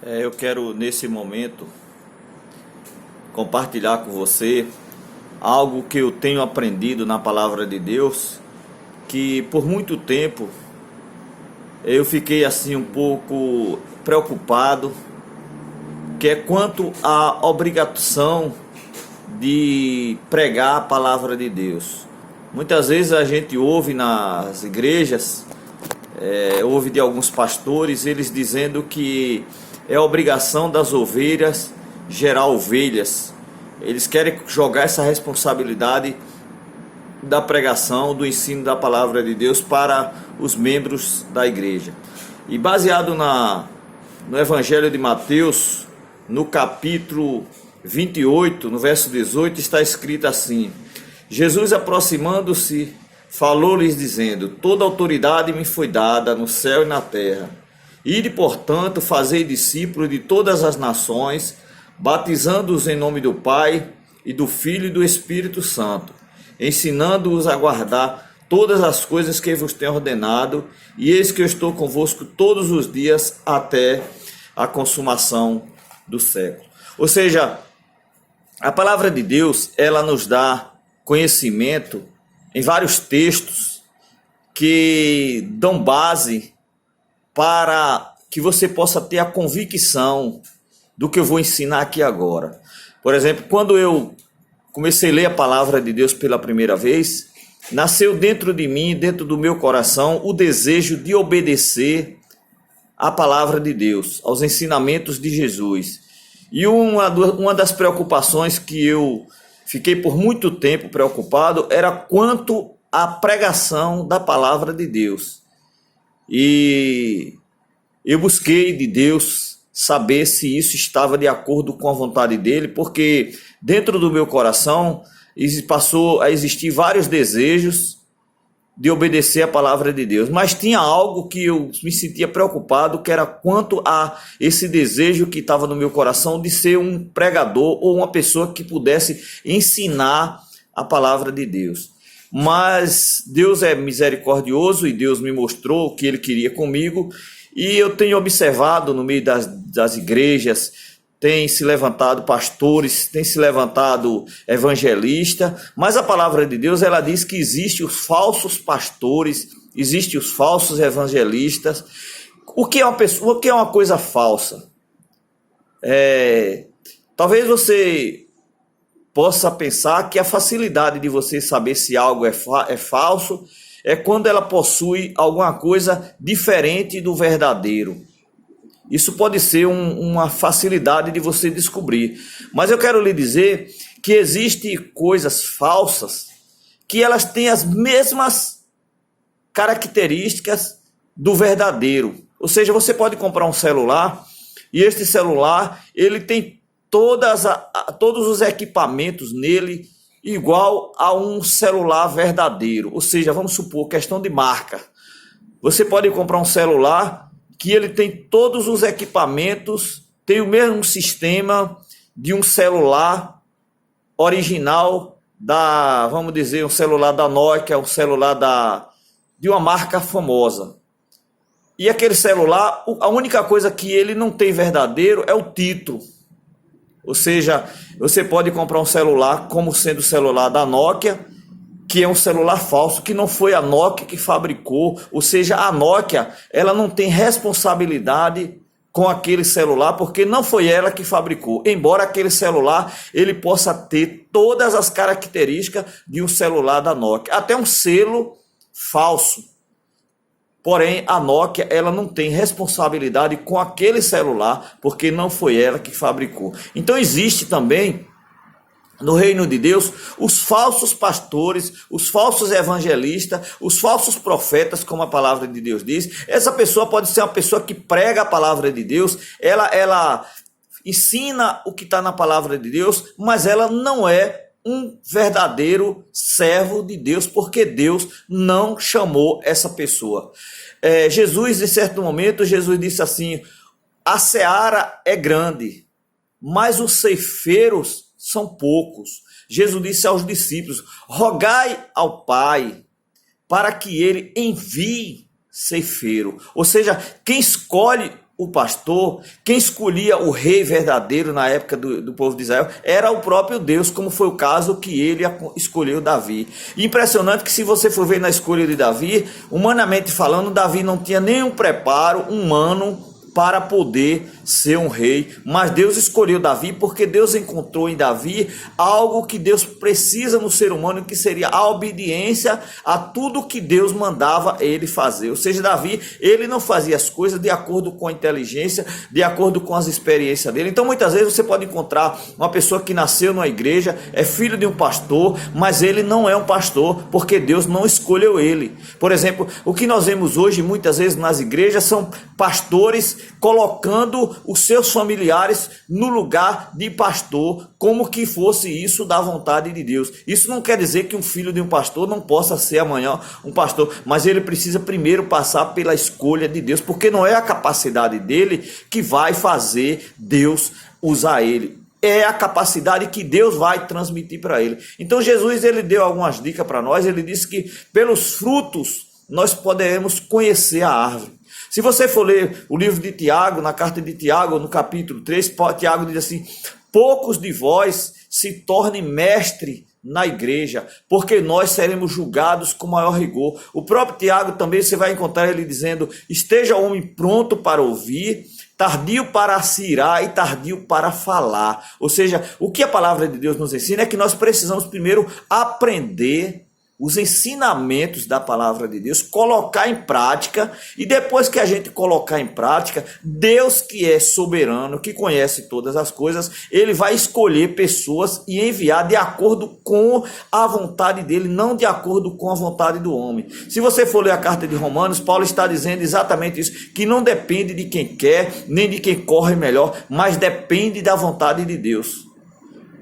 Eu quero nesse momento compartilhar com você algo que eu tenho aprendido na palavra de Deus, que por muito tempo eu fiquei assim um pouco preocupado, que é quanto à obrigação de pregar a palavra de Deus. Muitas vezes a gente ouve nas igrejas, ouve de alguns pastores, eles dizendo que é obrigação das ovelhas gerar ovelhas. Eles querem jogar essa responsabilidade da pregação, do ensino da palavra de Deus para os membros da igreja. E baseado no Evangelho de Mateus, no capítulo 28, no verso 18, está escrito assim: Jesus, aproximando-se, falou-lhes dizendo: toda autoridade me foi dada no céu e na terra. Ide, portanto, fazei discípulos de todas as nações, batizando-os em nome do Pai, e do Filho e do Espírito Santo, ensinando-os a guardar todas as coisas que vos tenho ordenado, e eis que eu estou convosco todos os dias até a consumação do século. Ou seja, a palavra de Deus, ela nos dá conhecimento em vários textos que dão base para que você possa ter a convicção do que eu vou ensinar aqui agora. Por exemplo, quando eu comecei a ler a palavra de Deus pela primeira vez, nasceu dentro de mim, dentro do meu coração, o desejo de obedecer à palavra de Deus, aos ensinamentos de Jesus. E uma das preocupações que eu fiquei por muito tempo preocupado era quanto à pregação da palavra de Deus. E eu busquei de Deus saber se isso estava de acordo com a vontade dele, porque dentro do meu coração passou a existir vários desejos de obedecer a palavra de Deus, mas tinha algo que eu me sentia preocupado, que era quanto a esse desejo que estava no meu coração de ser um pregador ou uma pessoa que pudesse ensinar a palavra de Deus. Mas Deus é misericordioso e Deus me mostrou o que Ele queria comigo, e eu tenho observado no meio das igrejas, tem se levantado pastores, tem se levantado evangelistas, mas a palavra de Deus, ela diz que existem os falsos pastores, existem os falsos evangelistas. O que é uma pessoa, o que é uma coisa falsa? Talvez você possa pensar que a facilidade de você saber se algo é falso é quando ela possui alguma coisa diferente do verdadeiro. Isso pode ser uma facilidade de você descobrir. Mas eu quero lhe dizer que existem coisas falsas que elas têm as mesmas características do verdadeiro. Ou seja, você pode comprar um celular e este celular ele tem todos os equipamentos nele igual a um celular verdadeiro. Ou seja, vamos supor, questão de marca. Você pode comprar um celular que ele tem todos os equipamentos, tem o mesmo sistema de um celular original vamos dizer, um celular da Nokia, um celular de uma marca famosa. E aquele celular, a única coisa que ele não tem verdadeiro é o título. Ou seja, você pode comprar um celular como sendo o celular da Nokia, que é um celular falso, que não foi a Nokia que fabricou. Ou seja, a Nokia, ela não tem responsabilidade com aquele celular, porque não foi ela que fabricou. Embora aquele celular, ele possa ter todas as características de um celular da Nokia, até um selo falso. Porém, a Nokia, ela não tem responsabilidade com aquele celular, porque não foi ela que fabricou. Então existe também no reino de Deus os falsos pastores, os falsos evangelistas, os falsos profetas, como a palavra de Deus diz. Essa pessoa pode ser uma pessoa que prega a palavra de Deus, ela ensina o que está na palavra de Deus, mas ela não é um verdadeiro servo de Deus, porque Deus não chamou essa pessoa. Jesus, em certo momento, Jesus disse assim: a seara é grande, mas os ceifeiros são poucos. Jesus disse aos discípulos: rogai ao Pai para que ele envie ceifeiro. Ou seja, quem escolhe o pastor, quem escolhia o rei verdadeiro na época do povo de Israel era o próprio Deus, como foi o caso que ele escolheu Davi. E impressionante que, se você for ver na escolha de Davi, humanamente falando, Davi não tinha nenhum preparo humano para poder ser um rei, mas Deus escolheu Davi porque Deus encontrou em Davi algo que Deus precisa no ser humano, que seria a obediência a tudo que Deus mandava ele fazer. Ou seja, Davi, ele não fazia as coisas de acordo com a inteligência, de acordo com as experiências dele. Então muitas vezes você pode encontrar uma pessoa que nasceu numa igreja, é filho de um pastor, mas ele não é um pastor porque Deus não escolheu ele. Por exemplo, o que nós vemos hoje muitas vezes nas igrejas são pastores colocando os seus familiares no lugar de pastor, como que fosse isso da vontade de Deus. Isso não quer dizer que um filho de um pastor não possa ser amanhã um pastor, mas ele precisa primeiro passar pela escolha de Deus, porque não é a capacidade dele que vai fazer Deus usar ele. É a capacidade que Deus vai transmitir para ele. Então Jesus, ele deu algumas dicas para nós. Ele disse que pelos frutos nós poderemos conhecer a árvore. Se você for ler o livro de Tiago, na carta de Tiago, no capítulo 3, Tiago diz assim: poucos de vós se tornem mestre na igreja, porque nós seremos julgados com maior rigor. O próprio Tiago também, você vai encontrar ele dizendo: esteja o homem pronto para ouvir, tardio para se irar e tardio para falar. Ou seja, o que a palavra de Deus nos ensina é que nós precisamos primeiro aprender os ensinamentos da palavra de Deus, colocar em prática, e depois que a gente colocar em prática, Deus, que é soberano, que conhece todas as coisas, ele vai escolher pessoas e enviar de acordo com a vontade dele, não de acordo com a vontade do homem. Se você for ler a carta de Romanos, Paulo está dizendo exatamente isso, que não depende de quem quer, nem de quem corre melhor, mas depende da vontade de Deus.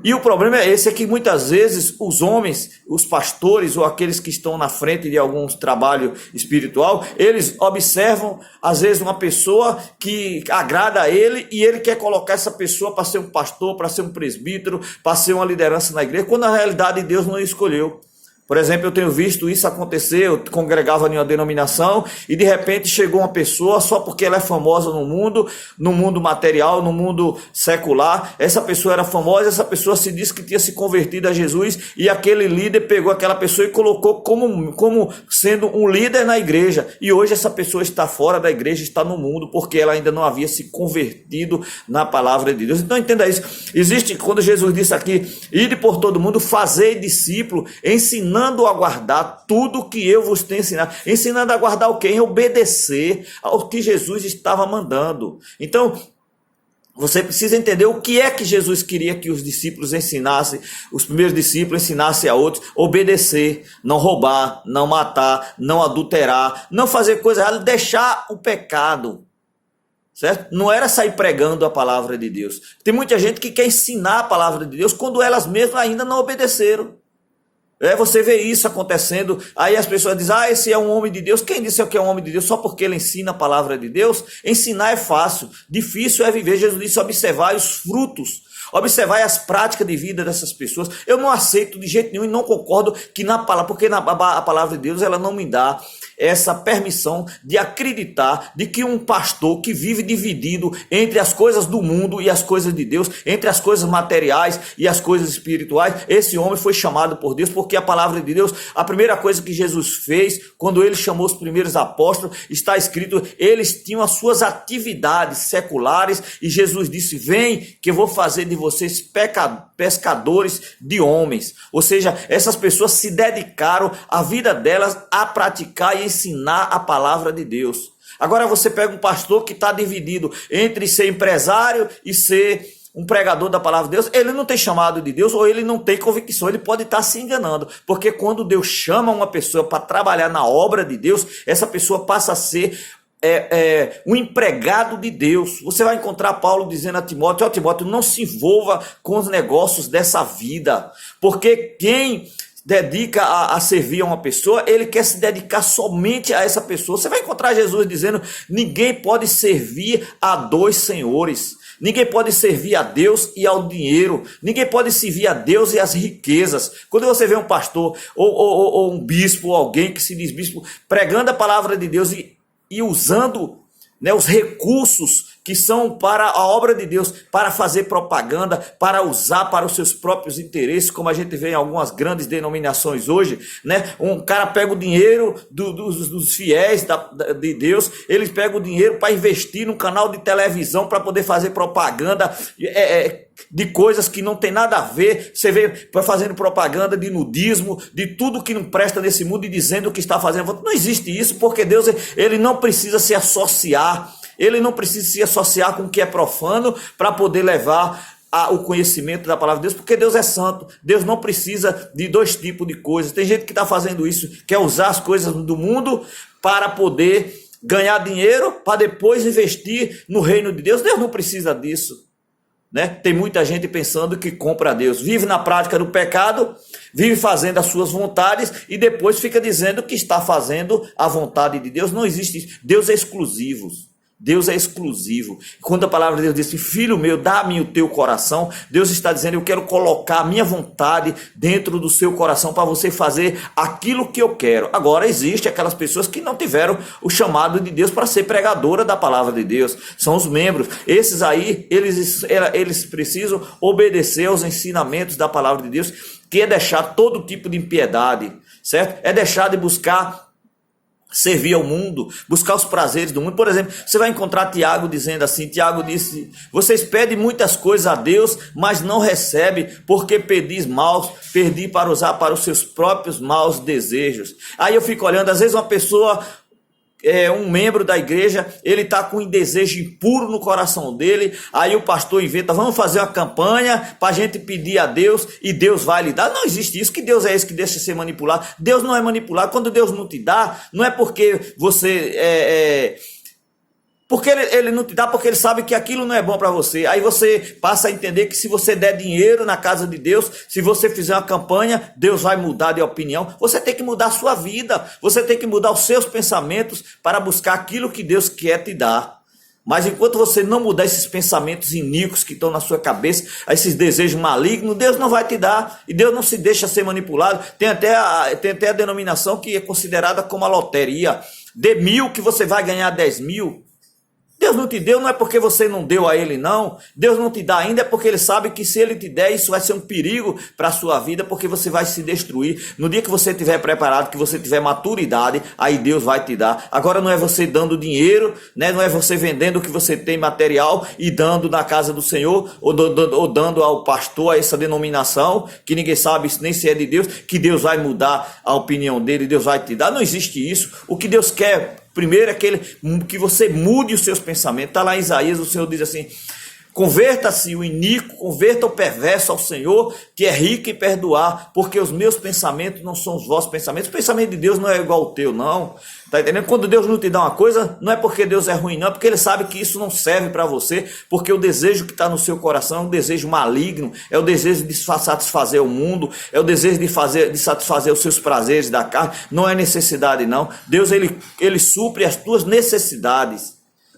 E o problema é esse, é que muitas vezes os homens, os pastores ou aqueles que estão na frente de algum trabalho espiritual, eles observam às vezes uma pessoa que agrada a ele e ele quer colocar essa pessoa para ser um pastor, para ser um presbítero, para ser uma liderança na igreja, quando na realidade Deus não escolheu. Por exemplo, eu tenho visto isso acontecer. Eu congregava em uma denominação e de repente chegou uma pessoa, só porque ela é famosa no mundo material, no mundo secular. Essa pessoa era famosa, essa pessoa se disse que tinha se convertido a Jesus, e aquele líder pegou aquela pessoa e colocou como sendo um líder na igreja. E hoje essa pessoa está fora da igreja, está no mundo, porque ela ainda não havia se convertido na palavra de Deus. Então entenda isso. Existe, quando Jesus disse aqui: ide por todo mundo, fazei discípulo, ensinando a guardar tudo que eu vos tenho ensinado. Ensinando a guardar o quê? Em obedecer ao que Jesus estava mandando. Então, você precisa entender o que é que Jesus queria que os discípulos ensinassem, os primeiros discípulos ensinassem a outros: obedecer, não roubar, não matar, não adulterar, não fazer coisa errada, deixar o pecado. Certo? Não era sair pregando a palavra de Deus. Tem muita gente que quer ensinar a palavra de Deus quando elas mesmas ainda não obedeceram. Você vê isso acontecendo, aí as pessoas dizem: esse é um homem de Deus. Quem disse que é um homem de Deus só porque ele ensina a palavra de Deus? Ensinar é fácil, difícil é viver. Jesus disse: observar os frutos, observar as práticas de vida dessas pessoas. Eu não aceito de jeito nenhum e não concordo que na palavra, porque a palavra de Deus, ela não me dá essa permissão de acreditar de que um pastor que vive dividido entre as coisas do mundo e as coisas de Deus, entre as coisas materiais e as coisas espirituais, esse homem foi chamado por Deus, porque a palavra de Deus, a primeira coisa que Jesus fez quando ele chamou os primeiros apóstolos, está escrito: eles tinham as suas atividades seculares, e Jesus disse: vem que eu vou fazer de vocês pescadores de homens. Ou seja, essas pessoas se dedicaram a vida delas a praticar e ensinar a palavra de Deus. Agora você pega um pastor que está dividido entre ser empresário e ser um pregador da palavra de Deus. Ele não tem chamado de Deus, ou ele não tem convicção, ele pode estar se enganando, porque quando Deus chama uma pessoa para trabalhar na obra de Deus, essa pessoa passa a ser um empregado de Deus. Você vai encontrar Paulo dizendo a Timóteo: Timóteo, não se envolva com os negócios dessa vida, porque quem dedica a servir a uma pessoa, ele quer se dedicar somente a essa pessoa. Você vai encontrar Jesus dizendo: ninguém pode servir a dois senhores. Ninguém pode servir a Deus e ao dinheiro. Ninguém pode servir a Deus e às riquezas. Quando você vê um pastor ou um bispo, ou alguém que se diz bispo, pregando a palavra de Deus e usando né, os recursos que são para a obra de Deus, para fazer propaganda, para usar para os seus próprios interesses, como a gente vê em algumas grandes denominações hoje, né? Um cara pega o dinheiro dos fiéis de Deus, eles pegam o dinheiro para investir num canal de televisão para poder fazer propaganda de coisas que não tem nada a ver. Você vê fazendo propaganda de nudismo, de tudo que não presta nesse mundo e dizendo o que está fazendo. Não existe isso, porque Deus ele não precisa se associar. Ele não precisa se associar com o que é profano para poder levar o conhecimento da palavra de Deus, porque Deus é santo. Deus não precisa de dois tipos de coisas. Tem gente que está fazendo isso, quer usar as coisas do mundo para poder ganhar dinheiro, para depois investir no reino de Deus. Deus não precisa disso, né? Tem muita gente pensando que compra a Deus, vive na prática do pecado, vive fazendo as suas vontades e depois fica dizendo que está fazendo a vontade de Deus. Não existe isso. Deus é exclusivo. Deus é exclusivo. Quando a palavra de Deus diz: filho meu, dá-me o teu coração, Deus está dizendo: eu quero colocar a minha vontade dentro do seu coração para você fazer aquilo que eu quero. Agora, existe aquelas pessoas que não tiveram o chamado de Deus para ser pregadora da palavra de Deus, são os membros. Esses aí, eles precisam obedecer aos ensinamentos da palavra de Deus, que é deixar todo tipo de impiedade, certo? É deixar de buscar servir ao mundo, buscar os prazeres do mundo. Por exemplo, você vai encontrar Tiago dizendo assim: Tiago disse: vocês pedem muitas coisas a Deus, mas não recebem, porque pedis maus, perdi para usar para os seus próprios maus desejos. Aí eu fico olhando, às vezes uma pessoa, um membro da igreja, ele está com um desejo impuro no coração dele, aí o pastor inventa: vamos fazer uma campanha para a gente pedir a Deus e Deus vai lhe dar. Não existe isso, que Deus é esse que deixa ser manipulado. Deus não é manipulado. Quando Deus não te dá, não é porque você porque ele não te dá, porque ele sabe que aquilo não é bom para você. Aí você passa a entender que se você der dinheiro na casa de Deus, se você fizer uma campanha, Deus vai mudar de opinião. Você tem que mudar a sua vida, você tem que mudar os seus pensamentos para buscar aquilo que Deus quer te dar. Mas enquanto você não mudar esses pensamentos iníquos que estão na sua cabeça, esses desejos malignos, Deus não vai te dar. E Deus não se deixa ser manipulado. Tem até a denominação que é considerada como a loteria. Dê 1.000 que você vai ganhar 10.000. Deus não te deu, não é porque você não deu a ele, não. Deus não te dá ainda, é porque ele sabe que se ele te der, isso vai ser um perigo para a sua vida, porque você vai se destruir. No dia que você estiver preparado, que você tiver maturidade, aí Deus vai te dar. Agora não é você dando dinheiro, né? Não é você vendendo o que você tem material e dando na casa do Senhor, ou dando ao pastor, a essa denominação, que ninguém sabe nem se é de Deus, que Deus vai mudar a opinião dele, Deus vai te dar. Não existe isso. O que Deus quer primeiro é que você mude os seus pensamentos. Está lá em Isaías, o Senhor diz assim: converta-se o iníquo, converta o perverso ao Senhor, que é rico em perdoar, porque os meus pensamentos não são os vossos pensamentos. O pensamento de Deus não é igual ao teu, não. Está entendendo? Quando Deus não te dá uma coisa, não é porque Deus é ruim, não, é porque Ele sabe que isso não serve para você, porque o desejo que está no seu coração é um desejo maligno, é o desejo de satisfazer o mundo, é o desejo de satisfazer os seus prazeres da carne. Não é necessidade, não. Deus, ele supre as tuas necessidades,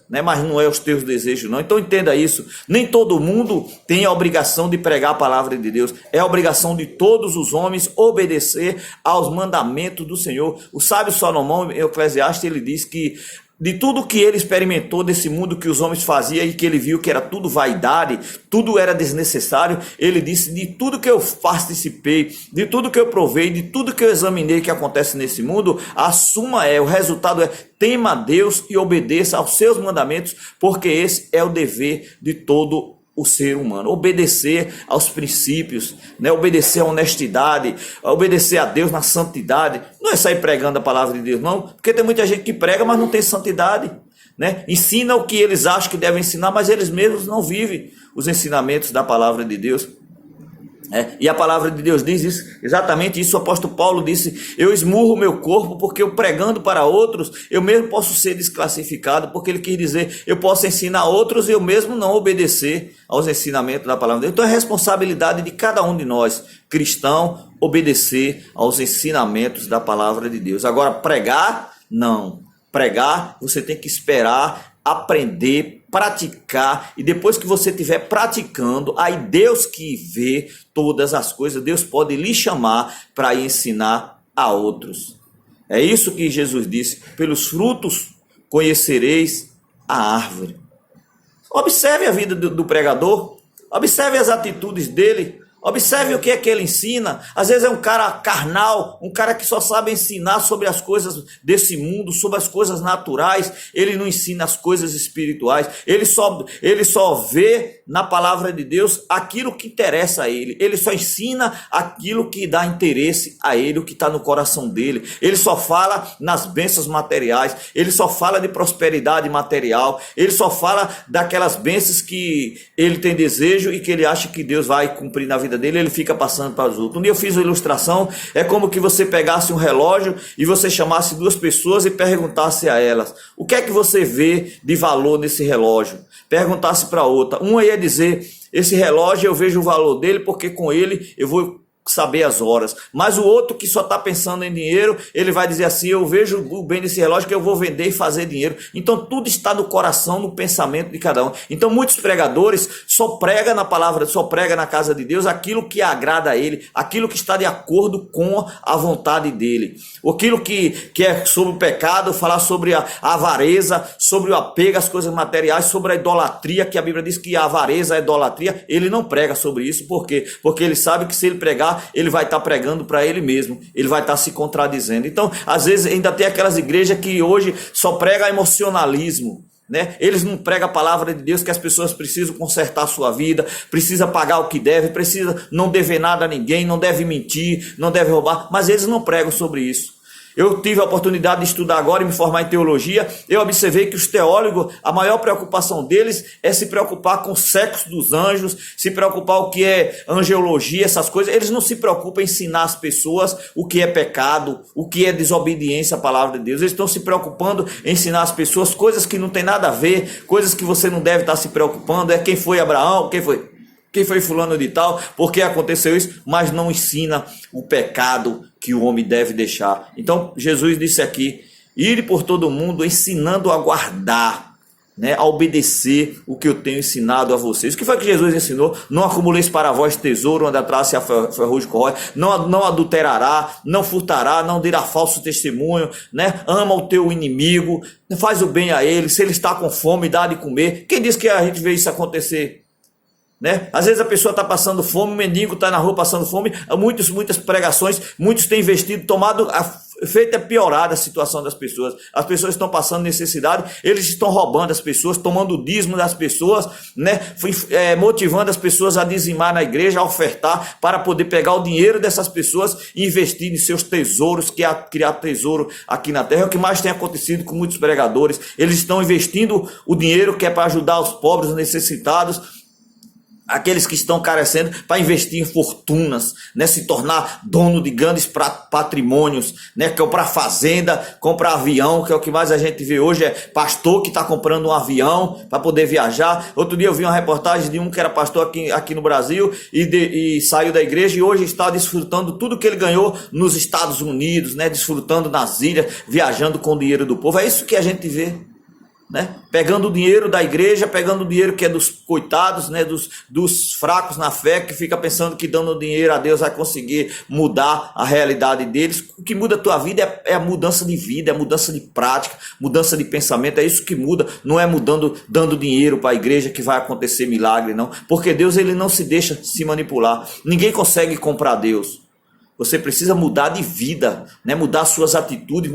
né? Mas não é os teus desejos, não. Então entenda isso: nem todo mundo tem a obrigação de pregar a palavra de Deus. É a obrigação de todos os homens obedecer aos mandamentos do Senhor. O sábio Salomão, em Eclesiastes, ele diz que de tudo que ele experimentou desse mundo que os homens faziam e que ele viu que era tudo vaidade, tudo era desnecessário, ele disse: de tudo que eu participei, de tudo que eu provei, de tudo que eu examinei que acontece nesse mundo, a suma o resultado é: tema a Deus e obedeça aos seus mandamentos, porque esse é o dever de todo o ser humano. Obedecer aos princípios, né? Obedecer à honestidade, obedecer a Deus na santidade. Não é sair pregando a palavra de Deus, não, porque tem muita gente que prega, mas não tem santidade, né? Ensina o que eles acham que devem ensinar, mas eles mesmos não vivem os ensinamentos da palavra de Deus. E a palavra de Deus diz isso, exatamente isso. O apóstolo Paulo disse: eu esmurro o meu corpo, porque eu pregando para outros, eu mesmo posso ser desclassificado, porque ele quis dizer: eu posso ensinar outros e eu mesmo não obedecer aos ensinamentos da palavra de Deus. Então é responsabilidade de cada um de nós, cristão, obedecer aos ensinamentos da palavra de Deus. Agora, pregar, não. Pregar, você tem que esperar, aprender, praticar, e depois que você estiver praticando, aí Deus que vê todas as coisas, Deus pode lhe chamar para ensinar a outros. É isso que Jesus disse: pelos frutos conhecereis a árvore. Observe a vida do pregador, observe as atitudes dele, observe o que é que ele ensina. Às vezes é um cara carnal, um cara que só sabe ensinar sobre as coisas desse mundo, sobre as coisas naturais. Ele não ensina as coisas espirituais. Ele só vê na palavra de Deus aquilo que interessa a ele. Ele só ensina aquilo que dá interesse a ele, o que está no coração dele. Ele só fala nas bênçãos materiais. Ele só fala de prosperidade material. Ele só fala daquelas bênçãos que ele tem desejo e que ele acha que Deus vai cumprir na vida dele. Ele fica passando para os outros. Um dia eu fiz uma ilustração, é como que você pegasse um relógio e você chamasse duas pessoas e perguntasse a elas: o que é que você vê de valor nesse relógio? Perguntasse para outra, uma ia dizer: esse relógio eu vejo o valor dele porque com ele eu vou saber as horas. Mas o outro que só está pensando em dinheiro, ele vai dizer assim: eu vejo o bem desse relógio que eu vou vender e fazer dinheiro. Então tudo está no coração, no pensamento de cada um. Então muitos pregadores só pregam na palavra, só pregam na casa de Deus aquilo que agrada a ele, aquilo que está de acordo com a vontade dele. Aquilo que é sobre o pecado, falar sobre a avareza, sobre o apego às coisas materiais, sobre a idolatria, que a Bíblia diz que a avareza é idolatria. Ele não prega sobre isso. Por quê? Porque ele sabe que se ele pregar, ele vai estar pregando para ele mesmo, ele vai estar se contradizendo. Então, às vezes ainda tem aquelas igrejas que hoje só pregam emocionalismo, né? Eles não pregam a palavra de Deus, que as pessoas precisam consertar a sua vida, precisa pagar o que deve, precisa não dever nada a ninguém, não deve mentir, não deve roubar, mas eles não pregam sobre isso. Eu tive a oportunidade de estudar agora e me formar em teologia. Eu observei que os teólogos, a maior preocupação deles é se preocupar com o sexo dos anjos, se preocupar o que é angelologia, essas coisas. Eles não se preocupam em ensinar as pessoas o que é pecado, o que é desobediência à palavra de Deus. Eles estão se preocupando em ensinar as pessoas coisas que não tem nada a ver, coisas que você não deve estar se preocupando. É quem foi Abraão, quem foi fulano de tal, por que aconteceu isso, mas não ensina o pecado que o homem deve deixar. Então Jesus disse aqui: ide por todo o mundo ensinando a guardar, né, a obedecer o que eu tenho ensinado a vocês. O que foi que Jesus ensinou? Não acumuleis para vós tesouro onde a traça e a ferrugem corrói, não adulterará, não furtará, não dirá falso testemunho, né? Ama o teu inimigo, faz o bem a ele, se ele está com fome, dá de comer. Quem disse que a gente vê isso acontecer? Né? Às vezes a pessoa está passando fome, o mendigo está na rua passando fome. Muitas pregações, muitos têm investido, feito piorada a situação das pessoas. As pessoas estão passando necessidade, eles estão roubando as pessoas, tomando o dízimo das pessoas, né? Motivando as pessoas a dizimar na igreja, a ofertar, para poder pegar o dinheiro dessas pessoas e investir em seus tesouros, que é criar tesouro aqui na terra. É o que mais tem acontecido com muitos pregadores. Eles estão investindo o dinheiro que é para ajudar os pobres, os necessitados, aqueles que estão carecendo, para investir em fortunas, né? Se tornar dono de grandes patrimônios, né? Comprar fazenda, comprar avião, que é o que mais a gente vê hoje, é pastor que está comprando um avião para poder viajar. Outro dia eu vi uma reportagem de um que era pastor aqui no Brasil e saiu da igreja e hoje está desfrutando tudo que ele ganhou nos Estados Unidos, né? Desfrutando nas ilhas, viajando com o dinheiro do povo. É isso que a gente vê, né? Pegando o dinheiro da igreja, pegando o dinheiro que é dos coitados, né? dos fracos na fé, que fica pensando que dando dinheiro a Deus vai conseguir mudar a realidade deles. O que muda a tua vida é a mudança de vida, é a mudança de prática, mudança de pensamento. É isso que muda, não é dando dinheiro para a igreja que vai acontecer milagre, não. Porque Deus, ele não se deixa se manipular. Ninguém consegue comprar Deus. Você precisa mudar de vida, né? Mudar suas atitudes,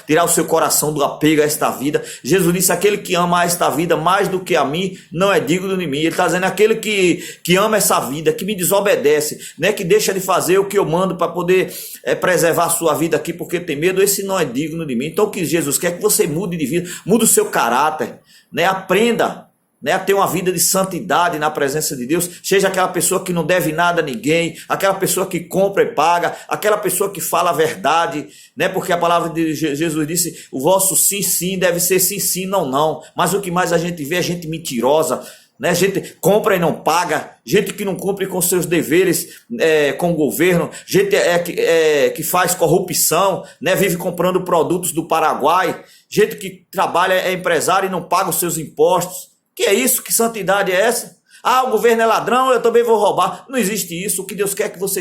tirar o seu coração do apego a esta vida. Jesus disse: aquele que ama esta vida mais do que a mim, não é digno de mim. Ele está dizendo: aquele que ama essa vida, que me desobedece, né? Que deixa de fazer o que eu mando para poder preservar a sua vida aqui porque tem medo, esse não é digno de mim. Então o que Jesus quer é que você mude de vida, mude o seu caráter, né? Aprenda, né, a ter uma vida de santidade na presença de Deus. Seja aquela pessoa que não deve nada a ninguém, aquela pessoa que compra e paga, aquela pessoa que fala a verdade, né? Porque a palavra de Jesus disse: o vosso sim, sim deve ser sim, sim, não, não. Mas o que mais a gente vê é gente mentirosa, né? Gente compra e não paga, gente que não cumpre com seus deveres com o governo, gente que faz corrupção, né? Vive comprando produtos do Paraguai, gente que trabalha, é empresário e não paga os seus impostos. Que é isso? Que santidade é essa? Ah, o governo é ladrão, eu também vou roubar. Não existe isso. O que Deus quer é que você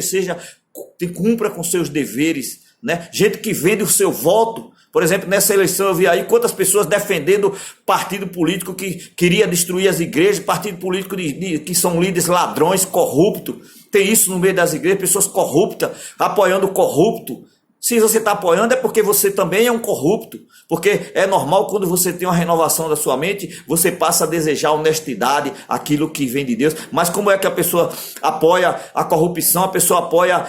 cumpra com seus deveres, né? Gente que vende o seu voto Por exemplo, nessa eleição eu vi aí quantas pessoas defendendo partido político que queria destruir as igrejas, partido político que são líderes ladrões, corruptos. Tem isso no meio das igrejas, pessoas corruptas, apoiando o corrupto. Se você está apoiando é porque você também é um corrupto. Porque é normal quando você tem uma renovação da sua mente, você passa a desejar honestidade, aquilo que vem de Deus. Mas como é que a pessoa apoia a corrupção, a pessoa apoia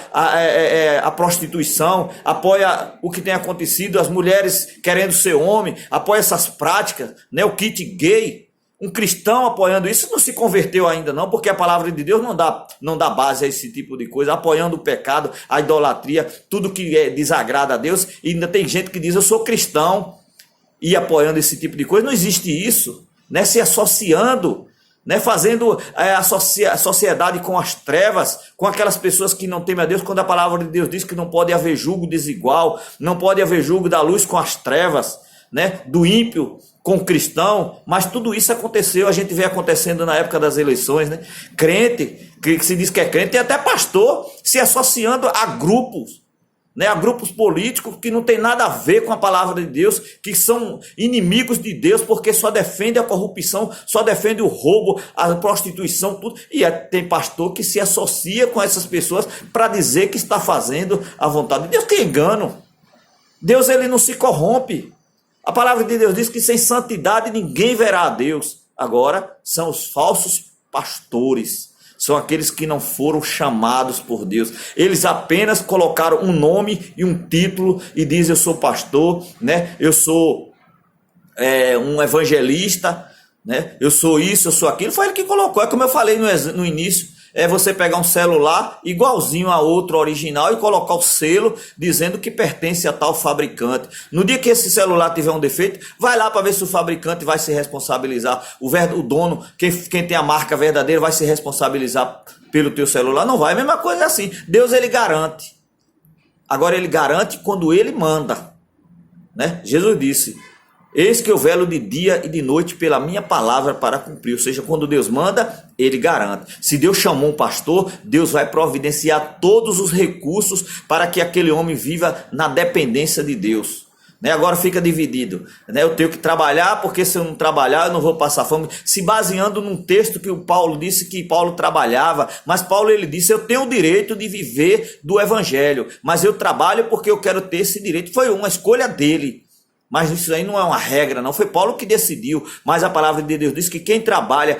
a prostituição, apoia o que tem acontecido, as mulheres querendo ser homem, apoia essas práticas, né? O kit gay. Um cristão apoiando isso não se converteu ainda não, porque a palavra de Deus não dá base a esse tipo de coisa, apoiando o pecado, a idolatria, tudo que desagrada a Deus. E ainda tem gente que diz, eu sou cristão, e apoiando esse tipo de coisa. Não existe isso, né? Se associando, né? Fazendo a sociedade com as trevas, com aquelas pessoas que não temem a Deus, quando a palavra de Deus diz que não pode haver julgo desigual, não pode haver julgo da luz com as trevas, né? Do ímpio com o cristão. Mas tudo isso aconteceu, a gente vê acontecendo na época das eleições, né? Crente, que se diz que é crente, tem até pastor se associando a grupos, né? A grupos políticos que não tem nada a ver com a palavra de Deus, que são inimigos de Deus, porque só defende a corrupção, só defende o roubo, a prostituição, tudo. E tem pastor que se associa com essas pessoas para dizer que está fazendo a vontade de Deus. Que engano! Deus, ele não se corrompe. A palavra de Deus diz que sem santidade ninguém verá a Deus. Agora, são os falsos pastores. São aqueles que não foram chamados por Deus. Eles apenas colocaram um nome e um título e dizem, eu sou pastor, né? Eu sou um evangelista, né? Eu sou isso, eu sou aquilo. Foi ele que colocou. É como eu falei no início. É você pegar um celular igualzinho a outro original e colocar o selo dizendo que pertence a tal fabricante. No dia que esse celular tiver um defeito, vai lá para ver se o fabricante vai se responsabilizar. O dono, quem tem a marca verdadeira, vai se responsabilizar pelo teu celular. Não vai. A mesma coisa é assim. Deus, ele garante. Agora, ele garante quando ele manda, né? Jesus disse, eis que eu velo de dia e de noite pela minha palavra para cumprir. Ou seja, quando Deus manda, ele garante. Se Deus chamou um pastor, Deus vai providenciar todos os recursos para que aquele homem viva na dependência de Deus. Né? Agora fica dividido. Né? Eu tenho que trabalhar, porque se eu não trabalhar, eu não vou passar fome. Se baseando num texto que o Paulo disse que Paulo trabalhava. Mas Paulo, ele disse, eu tenho o direito de viver do evangelho. Mas eu trabalho porque eu quero ter esse direito. Foi uma escolha dele. Mas isso aí não é uma regra, não. Foi Paulo que decidiu. Mas a palavra de Deus diz que quem trabalha,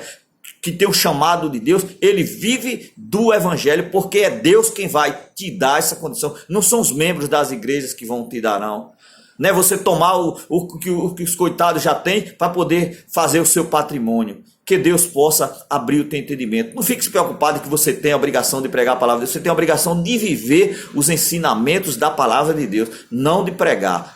que tem o chamado de Deus, ele vive do evangelho, porque é Deus quem vai te dar essa condição. Não são os membros das igrejas que vão te dar, não. Não é você tomar o que os coitados já têm para poder fazer o seu patrimônio. Que Deus possa abrir o teu entendimento. Não fique preocupado que você tem a obrigação de pregar a palavra de Deus. Você tem a obrigação de viver os ensinamentos da palavra de Deus, não de pregar.